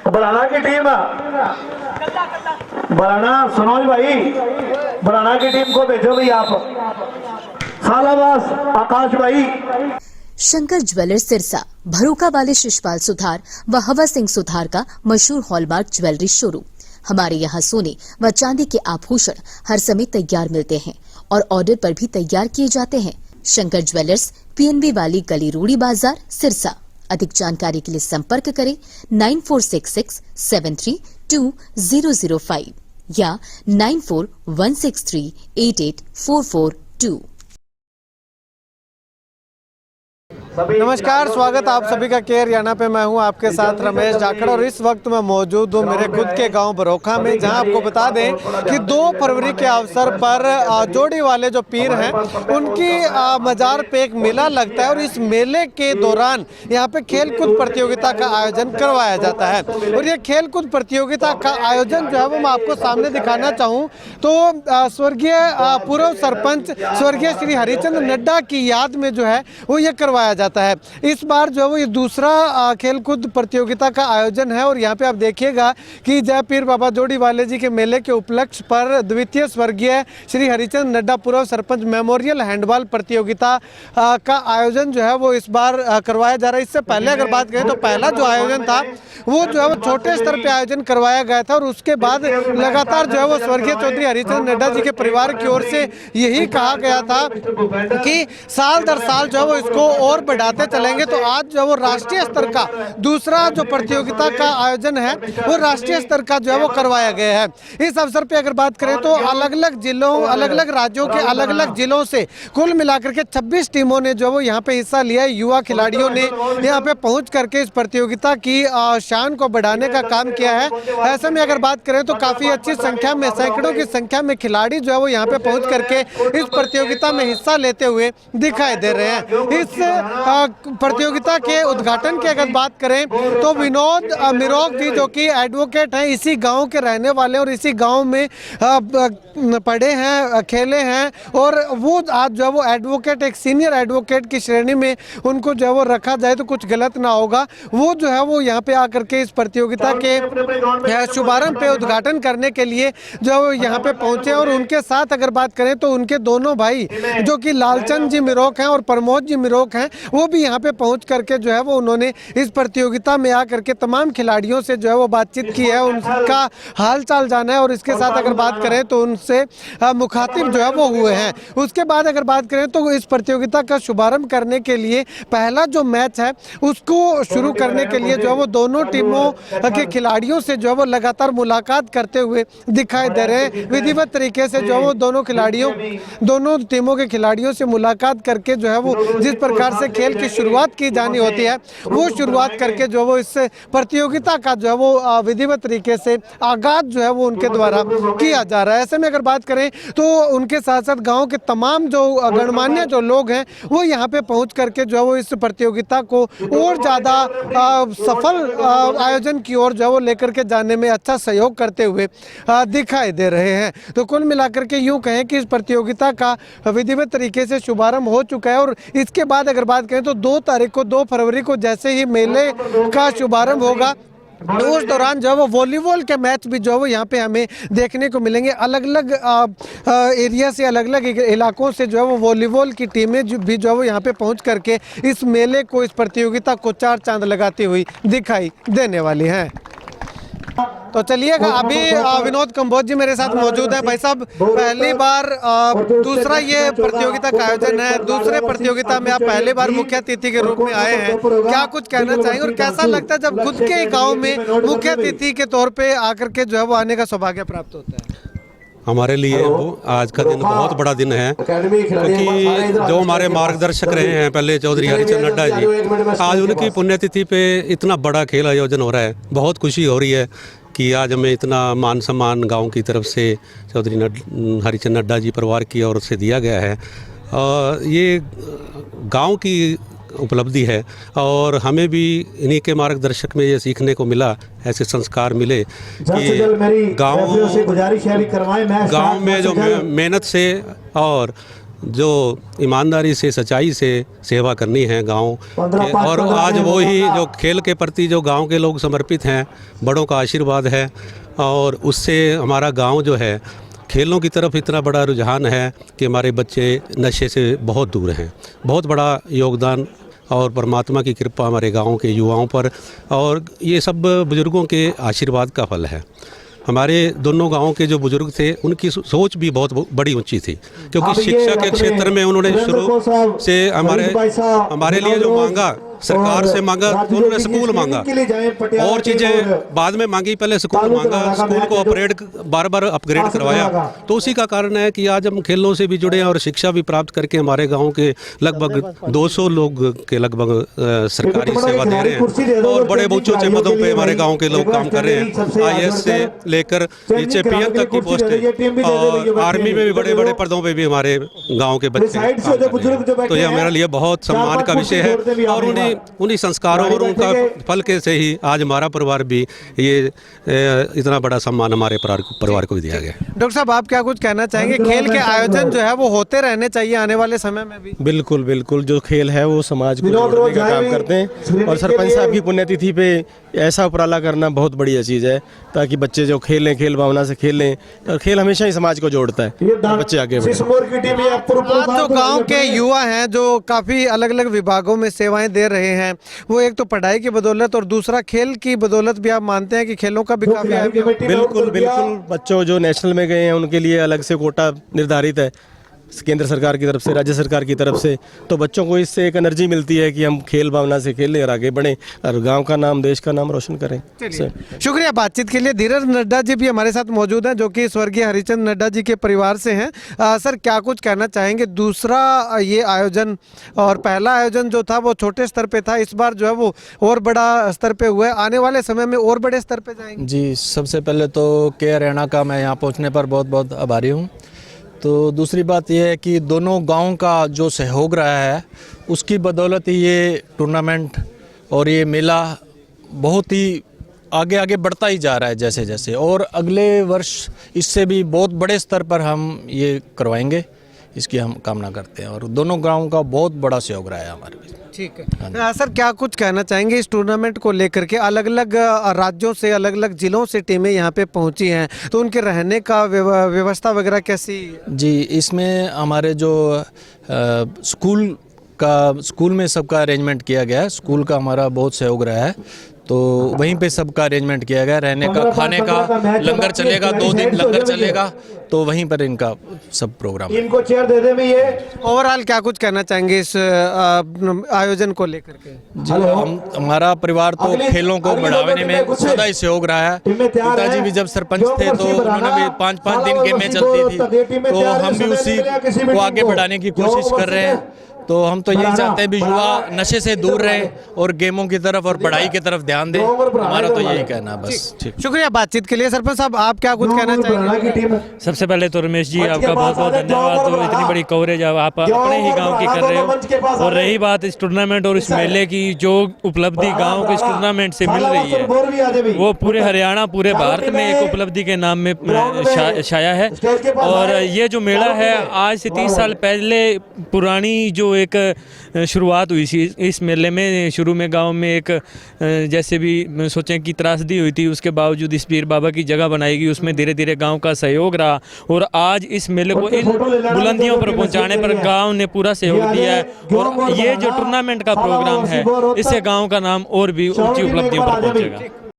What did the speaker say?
बराना की टीम, बराना सनोज भाई, बराना की टीम को भेजो भाई आप। सालावास आकाश भाई। शंकर ज्वेलर्स सिरसा भरोका वाले शिशपाल सुधार व हवा सिंह सुधार का मशहूर हॉलमार्क ज्वेलरी शोरूम। हमारे यहाँ सोने व चांदी के आभूषण हर समय तैयार मिलते हैं और ऑर्डर पर भी तैयार किए जाते हैं। शंकर ज्वेलर्स, पीएनबी वाली गली, रूड़ी बाजार, सिरसा। अधिक जानकारी के लिए संपर्क करें 9466732005 या 9416388442। नमस्कार, स्वागत आप सभी का के हरियाणा पे। मैं हूं आपके साथ रमेश जाखड़ और इस वक्त मैं मौजूद हूं मेरे खुद के गांव बरोखा में, जहां आपको बता दें कि 2 फरवरी के अवसर पर जोड़ी वाले जो पीर हैं उनकी मजार पे एक मेला लगता है और इस मेले के दौरान यहां पे खेलकूद प्रतियोगिता का आयोजन करवाया जाता है। और ये खेलकूद प्रतियोगिता का आयोजन जो है वो मैं आपको सामने दिखाना चाहूँ तो स्वर्गीय पूर्व सरपंच स्वर्गीय श्री हरिचंद नड्डा की याद में जो है वो ये करवाया जाता है। इस बार जो है वो ये दूसरा खेलकूद प्रतियोगिता का आयोजन है और यहाँ पे आप देखिएगा कि जय पीर बाबा जोड़ी वाले जी के मेले के उपलक्ष्य पर द्वितीय स्वर्गीय श्री हरिचंद नड्डा पूर्व सरपंच मेमोरियल हैंडबॉल प्रतियोगिता का आयोजन जो है वो इस बार करवाया जा रहा है। इससे पहले अगर बात करें तो पहला जो आयोजन था वो जो है वो छोटे स्तर पर आयोजन करवाया गया था और उसके बाद लगातार जो है वो स्वर्गीय चौधरी हरिचंद नड्डा जी के परिवार की ओर से यही कहा गया था कि साल दर साल जो है वो इसको और बढ़ाते चलेंगे। तो आज जो वो राष्ट्रीय स्तर का दूसरा जो प्रतियोगिता का आयोजन है वो राष्ट्रीय स्तर का जो है वो करवाया गया है। इस अवसर पे अगर बात करें तो अलग अलग जिलों, अलग अलग राज्यों के अलग अलग जिलों से कुल मिलाकर के 26 टीमों ने जो वो यहाँ पे हिस्सा लिया है। युवा खिलाड़ियों ने यहाँ पे पहुंच करके इस प्रतियोगिता की शान को बढ़ाने का काम किया है। ऐसे में अगर बात करें तो काफी अच्छी संख्या में, सैकड़ों की संख्या में खिलाड़ी जो है वो यहाँ पे पहुंच करके इस प्रतियोगिता में हिस्सा लेते हुए दिखाई दे रहे हैं। इस प्रतियोगिता के उद्घाटन की अगर बात करें तो विनोद मिरोग जी जो कि एडवोकेट हैं, इसी गांव के रहने वाले और इसी गांव में पढ़े हैं, खेले हैं और वो आज जो है वो एडवोकेट, एक सीनियर एडवोकेट की श्रेणी में उनको जो है वो रखा जाए तो कुछ गलत ना होगा। वो जो है वो यहाँ पे आकर के इस प्रतियोगिता के शुभारंभ पे उद्घाटन करने के लिए जो है यहाँ पे पहुंचे और उनके साथ अगर बात करें तो उनके दोनों भाई जो कि लालचंद जी मिरोग हैं और प्रमोद जी मिरोग हैं वो भी यहाँ पे पहुंच करके जो है वो उन्होंने इस प्रतियोगिता में आकर के तमाम खिलाड़ियों से जो है वो बातचीत की है, उनका हाल चाल जाना है और इसके साथ अगर बात करें तो उनसे मुखातिब जो है वो हुए हैं। उसके बाद अगर बात करें तो इस प्रतियोगिता का शुभारंभ करने के लिए पहला जो मैच है उसको शुरू करने के लिए जो है वो दोनों टीमों के खिलाड़ियों से जो है वो लगातार मुलाकात करते हुए दिखाई दे रहे हैं। विधिवत तरीके से जो है वो दोनों टीमों के खिलाड़ियों से मुलाकात करके जो है वो जिस प्रकार से खेल की शुरुआत की जानी होती है वो शुरुआत करके जो वो इस प्रतियोगिता का जो है वो विधिवत तरीके से आगाज जो है वो उनके द्वारा किया जा रहा है। ऐसे में अगर बात करें तो उनके साथ साथ गांव के तमाम जो गणमान्य जो लोग हैं वो यहाँ पे पहुंच करके जो है वो इस प्रतियोगिता को और ज़्यादा सफल आयोजन की ओर जो है वो लेकर के जाने में अच्छा सहयोग करते हुए दिखाई दे रहे हैं। तो कुल मिलाकर के यूँ कहें कि इस प्रतियोगिता का विधिवत तरीके से शुभारंभ हो चुका है और इसके बाद अगर बात करें तो 2 फरवरी को जैसे ही मेले का शुभारंभ होगा तो उस दौरान जो है वो वॉलीबॉल के मैच भी जो है वो यहाँ पे हमें देखने को मिलेंगे। अलग अलग एरिया से, अलग अलग इलाकों से जो है वो वॉलीबॉल की टीमें भी जो है वो यहाँ पे पहुँच करके इस मेले को, इस प्रतियोगिता को 4 चांद लगाती हुई दिखाई देने वाली हैं। तो चलिएगा, अभी विनोद कंबोज जी मेरे साथ मौजूद हैं। भाई साहब, पहली बार दूसरा ये प्रतियोगिता का आयोजन है, दूसरे प्रतियोगिता में आप पहली बार मुख्य अतिथि के रूप में आए हैं, क्या कुछ कहना चाहेंगे और कैसा लगता है जब खुद के गांव में मुख्य अतिथि के तौर पे आकर के जो है वो आने का सौभाग्य प्राप्त होता है? हमारे लिए वो आज का दिन बहुत बड़ा दिन है, क्योंकि जो हमारे मार्गदर्शक रहे हैं पहले चौधरी हरिचंद नड्डा जी, आज उनकी पुण्यतिथि पे इतना बड़ा खेल आयोजन हो रहा है। बहुत खुशी हो रही है कि आज हमें इतना मान सम्मान गांव की तरफ से चौधरी हरिचंद नड्डा जी परिवार की ओर से दिया गया है। ये गांव की उपलब्धि है और हमें भी इन्हीं के मार्गदर्शक में ये सीखने को मिला, ऐसे संस्कार मिले कि गांव में जो मेहनत से और जो ईमानदारी से सच्चाई से सेवा करनी है गांव के, और आज वो ही जो खेल के प्रति जो गांव के लोग समर्पित हैं, बड़ों का आशीर्वाद है, और उससे हमारा गांव जो है खेलों की तरफ इतना बड़ा रुझान है कि हमारे बच्चे नशे से बहुत दूर हैं। बहुत बड़ा योगदान और परमात्मा की कृपा हमारे गांव के युवाओं पर, और ये सब बुज़ुर्गों के आशीर्वाद का फल है। हमारे दोनों गांवों के जो बुजुर्ग थे उनकी सोच भी बहुत बड़ी ऊंची थी, क्योंकि शिक्षा के क्षेत्र में उन्होंने शुरू से हमारे लिए जो मांगा, सरकार से मांगा, तो उन्होंने स्कूल मांगा और चीज़ें बाद में मांगी, पहले स्कूल मांगा, स्कूल को अपग्रेड बार बार अपग्रेड करवाया। तो उसी का कारण है कि आज हम खेलों से भी जुड़े हैं और शिक्षा भी प्राप्त करके हमारे गांव के लगभग 200 लोग के लगभग सरकारी सेवा दे रहे हैं, और बड़े ऊंचे पदों पे हमारे गांव के लोग काम कर रहे हैं। IAS से लेकर नीचे PM तक की पोस्ट है, और आर्मी में भी बड़े बड़े पदों पे भी हमारे गांव के बच्चे काम कर रहे हैं। तो यह मेरे लिए बहुत सम्मान का विषय है, और उन्हीं संस्कारों और उनका फल के से ही आज हमारा परिवार भी ये इतना बड़ा सम्मान हमारे परिवार को भी दिया गया। डॉक्टर साहब, आप क्या कुछ कहना चाहेंगे? खेल के आयोजन जो है वो होते रहने चाहिए आने वाले समय में भी? बिल्कुल बिल्कुल, जो खेल है वो समाज को जोड़ने का काम करते हैं, और सरपंच साहब की पुण्यतिथि पे ऐसा उपराला करना बहुत बढ़िया चीज़ है, ताकि बच्चे जो खेलें, खेल भावना से खेलें, और खेल हमेशा ही समाज को जोड़ता है, बच्चे आगे बढ़े। आज जो गांव के युवा हैं जो काफ़ी अलग अलग विभागों में सेवाएं दे रहे हैं, वो एक तो पढ़ाई की बदौलत और दूसरा खेल की बदौलत भी आप मानते हैं कि खेलों का भी काफ़ी बिल्कुल बिल्कुल, बच्चों जो नेशनल में गए हैं उनके लिए अलग से कोटा निर्धारित है केंद्र सरकार की तरफ से, राज्य सरकार की तरफ से। तो बच्चों को इससे एक एनर्जी मिलती है कि हम खेल भावना से खेलें और आगे बढ़ें और गांव का नाम, देश का नाम रोशन करें। शुक्रिया बातचीत के लिए। धीरज नड्डा जी भी हमारे साथ मौजूद हैं, जो कि स्वर्गीय हरिचंद नड्डा जी के परिवार से हैं। सर, क्या कुछ कहना चाहेंगे? दूसरा ये आयोजन और पहला आयोजन जो था वो छोटे स्तर पे था, इस बार जो है वो और बड़ा स्तर पे हुआ है, आने वाले समय में और बड़े स्तर पे जाएंगे? जी, सबसे पहले तो के हरियाणा का मैं यहाँ पहुँचने पर बहुत बहुत आभारी हूँ। तो दूसरी बात यह है कि दोनों गांव का जो सहयोग रहा है उसकी बदौलत ही ये टूर्नामेंट और ये मेला बहुत ही आगे आगे बढ़ता ही जा रहा है जैसे जैसे, और अगले वर्ष इससे भी बहुत बड़े स्तर पर हम ये करवाएंगे, इसकी हम कामना करते हैं। और दोनों गाँव का बहुत बड़ा सहयोग रहा है हमारे बीच। ठीक है सर, क्या कुछ कहना चाहेंगे इस टूर्नामेंट को लेकर के? अलग अलग राज्यों से, अलग अलग जिलों से टीमें यहाँ पे पहुँची हैं, तो उनके रहने का व्यवस्था वगैरह कैसी? जी, इसमें हमारे जो स्कूल में सबका अरेंजमेंट किया गया है, स्कूल का हमारा बहुत सहयोग रहा है, तो वहीं पे सबका अरेंजमेंट किया गया। रहने का, खाने का, लंगर चलेगा, 2 दिन लंगर चलेगा, तो वहीं पर इनका सब प्रोग्राम। इनको चेयर दे दे में ये ओवरऑल क्या कुछ कहना चाहेंगे इस आयोजन को लेकर के? जी, हमारा परिवार तो खेलों को बढ़ाने में सदा ही सहयोग रहा है। पिताजी भी जब सरपंच थे तो उन्होंने भी 5-5 दिन गेमें चलती थी, तो हम भी उसी को आगे बढ़ाने की कोशिश कर रहे हैं। तो हम तो यही चाहते हैं भी युवा नशे से दूर रहे और गेमों की तरफ और पढ़ाई की तरफ ध्यान दें, हमारा तो यही कहना है बस। ठीक, शुक्रिया बातचीत के लिए। सरपंच साहब, आप क्या कुछ कहना चाहेंगे? सबसे पहले तो रमेश जी आपका बहुत बहुत धन्यवाद, तो इतनी बड़ी कवरेज आप अपने ही गांव की कर रहे हो। और रही बात इस टूर्नामेंट और इस मेले की, जो उपलब्धि गांव को इस टूर्नामेंट से मिल रही है वो पूरे हरियाणा, पूरे भारत में एक उपलब्धि के नाम में छाया है। और ये जो मेला है आज से 30 साल पहले पुरानी जो एक शुरुआत हुई थी इस मेले में। शुरू में गांव में एक जैसे भी सोचें कि त्रासदी हुई थी, उसके बावजूद इस पीर बाबा की जगह बनाई गई, उसमें धीरे धीरे गांव का सहयोग रहा, और आज इस मेले को इन बुलंदियों पर पहुंचाने पर गांव ने पूरा सहयोग दिया है। और ये जो टूर्नामेंट का प्रोग्राम है, इससे गांव का नाम और भी ऊंची उपलब्धियों पर पहुंचेगा।